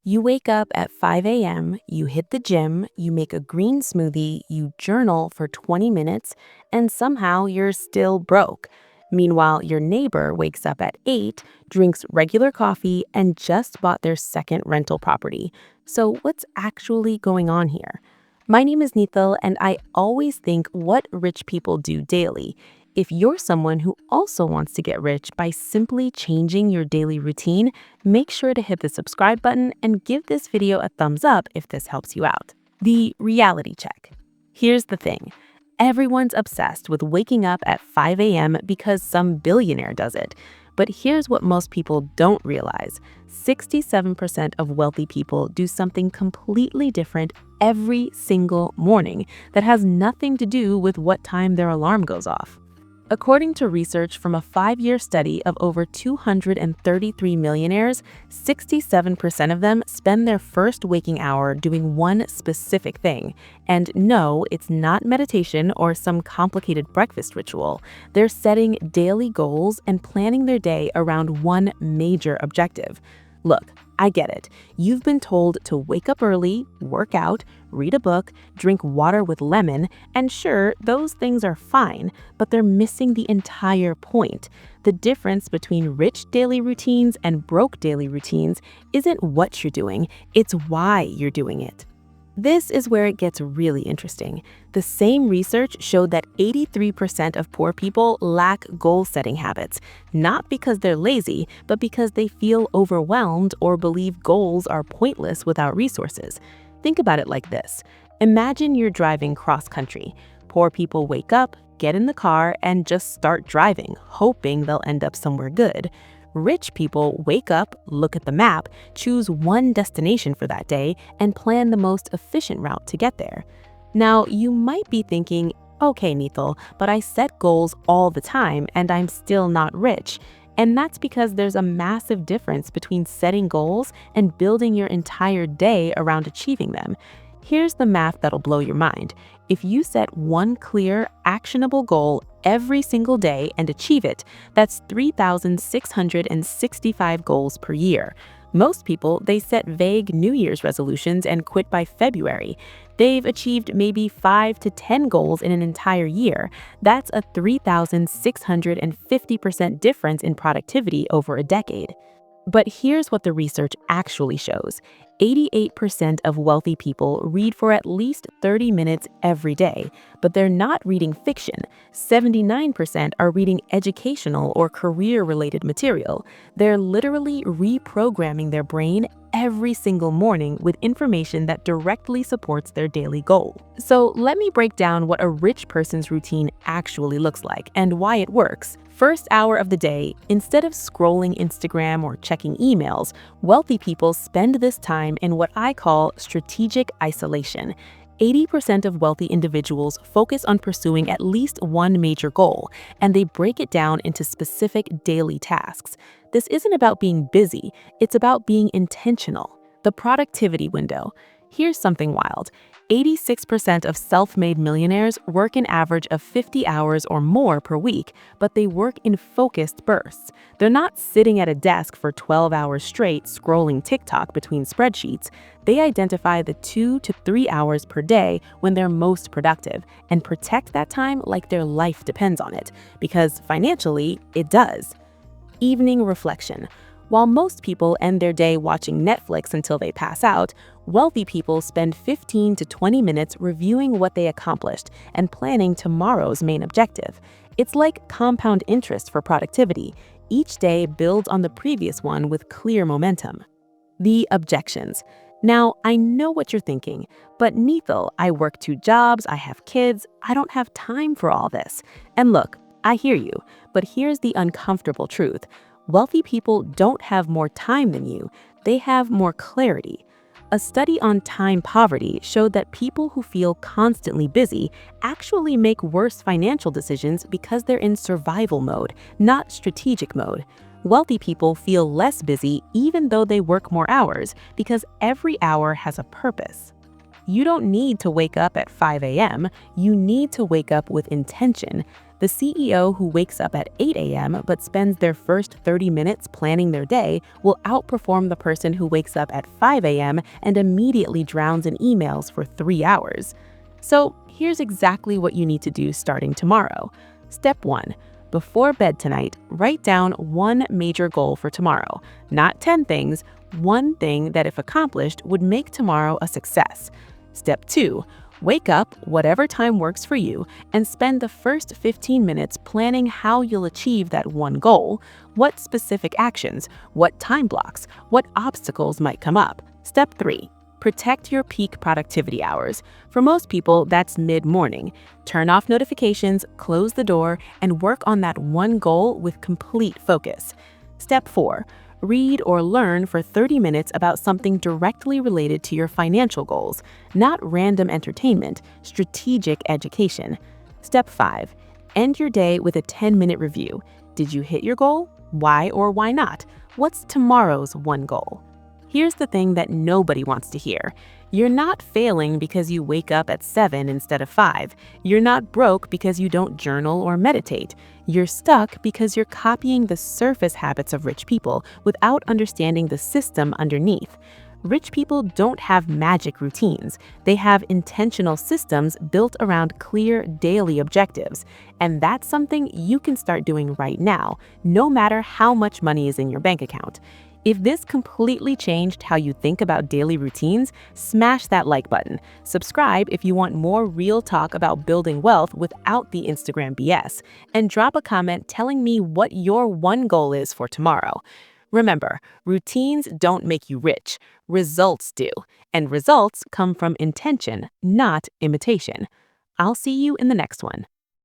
You wake up at 5 a.m., you hit the gym, you make a green smoothie, you journal for 20 minutes, and somehow you're still broke. Meanwhile, your neighbor wakes up at 8, drinks regular coffee, and just bought their second rental property. So, what's actually going on here? My name is Nithal, and I always think what rich people do daily. If you're someone who also wants to get rich by simply changing your daily routine, make sure to hit the subscribe button and give this video a thumbs up if this helps you out. The reality check. Here's the thing. Everyone's obsessed with waking up at 5 a.m. because some billionaire does it. But here's what most people don't realize. 67% of wealthy people do something completely different every single morning that has nothing to do with what time their alarm goes off. According to research from a 5-year study of over 233 millionaires, 67% of them spend their first waking hour doing one specific thing. And no, it's not meditation or some complicated breakfast ritual. They're setting daily goals and planning their day around one major objective. Look, I get it. You've been told to wake up early, work out, read a book, drink water with lemon, and sure, those things are fine, but they're missing the entire point. The difference between rich daily routines and broke daily routines isn't what you're doing, it's why you're doing it. This is where it gets really interesting. The same research showed that 83% of poor people lack goal-setting habits, not because they're lazy, but because they feel overwhelmed or believe goals are pointless without resources. Think about it like this. Imagine you're driving cross-country. Poor people wake up, get in the car, and just start driving, hoping they'll end up somewhere good. Rich people wake up, look at the map, choose one destination for that day, and plan the most efficient route to get there. Now, you might be thinking, okay, Nithal, but I set goals all the time and I'm still not rich. And that's because there's a massive difference between setting goals and building your entire day around achieving them. Here's the math that'll blow your mind. If you set one clear, actionable goal every single day and achieve it, that's 3,665 goals per year. Most people, they set vague New Year's resolutions and quit by February. They've achieved maybe 5 to 10 goals in an entire year. That's a 3,650% difference in productivity over a decade. But here's what the research actually shows. 88% of wealthy people read for at least 30 minutes every day, but they're not reading fiction. 79% are reading educational or career-related material. They're literally reprogramming their brain every single morning with information that directly supports their daily goal. So let me break down what a rich person's routine actually looks like and why it works. First hour of the day, instead of scrolling Instagram or checking emails, wealthy people spend this time in what I call strategic isolation. 80% of wealthy individuals focus on pursuing at least one major goal, and they break it down into specific daily tasks. This isn't about being busy, it's about being intentional. The productivity window. Here's something wild. 86% of self-made millionaires work an average of 50 hours or more per week, but they work in focused bursts. They're not sitting at a desk for 12 hours straight scrolling TikTok between spreadsheets. They identify the 2 to 3 hours per day when they're most productive and protect that time like their life depends on it, because financially, it does. Evening reflection. While most people end their day watching Netflix until they pass out, wealthy people spend 15 to 20 minutes reviewing what they accomplished and planning tomorrow's main objective. It's like compound interest for productivity. Each day builds on the previous one with clear momentum. The objections. Now, I know what you're thinking, but Nithal, I work 2 jobs, I have kids, I don't have time for all this. And look, I hear you, but here's the uncomfortable truth. Wealthy people don't have more time than you, they have more clarity. A study on time poverty showed that people who feel constantly busy actually make worse financial decisions because they're in survival mode, not strategic mode. Wealthy people feel less busy even though they work more hours because every hour has a purpose. You don't need to wake up at 5 a.m., you need to wake up with intention. The CEO who wakes up at 8 a.m. but spends their first 30 minutes planning their day will outperform the person who wakes up at 5 a.m. and immediately drowns in emails for 3 hours. So here's exactly what you need to do starting tomorrow. Step 1. Before bed tonight, write down one major goal for tomorrow. Not 10 things, one thing that, if accomplished, would make tomorrow a success. Step 2. Wake up, whatever time works for you, and spend the first 15 minutes planning how you'll achieve that one goal. What specific actions, what time blocks, what obstacles might come up. Step 3. Protect your peak productivity hours. For most people, that's mid-morning. Turn off notifications, close the door, and work on that one goal with complete focus. Step 4. Read or learn for 30 minutes about something directly related to your financial goals, not random entertainment, strategic education. Step 5. End your day with a 10-minute review. Did you hit your goal? Why or why not? What's tomorrow's one goal? Here's the thing that nobody wants to hear. You're not failing because you wake up at 7 instead of 5. You're not broke because you don't journal or meditate. You're stuck because you're copying the surface habits of rich people without understanding the system underneath. Rich people don't have magic routines. They have intentional systems built around clear daily objectives. And that's something you can start doing right now, no matter how much money is in your bank account. If this completely changed how you think about daily routines, smash that like button. Subscribe if you want more real talk about building wealth without the Instagram BS. And drop a comment telling me what your one goal is for tomorrow. Remember, routines don't make you rich. Results do. And results come from intention, not imitation. I'll see you in the next one.